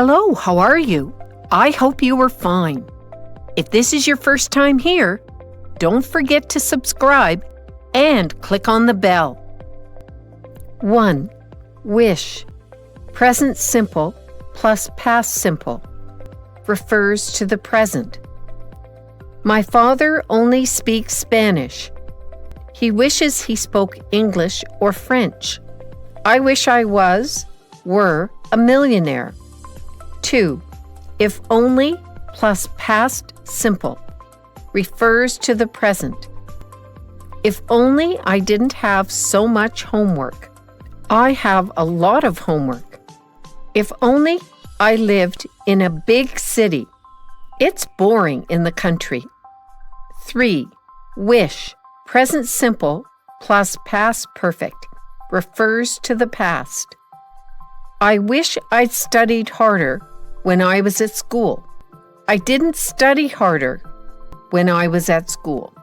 Hello, how are you? I hope you are fine. If this is your first time here, don't forget to subscribe and click on the bell. 1. Wish. Present simple plus past simple. Refers to the present. My father only speaks Spanish. He wishes he spoke English or French. I wish I were a millionaire. 2. If only plus past simple. Refers to the present. If only I didn't have so much homework. I have a lot of homework. If only I lived in a big city. It's boring in the country. 3. Wish. Present simple plus past perfect. Refers to the past. I wish I'd studied harder when I was at school. I didn't study harder when I was at school.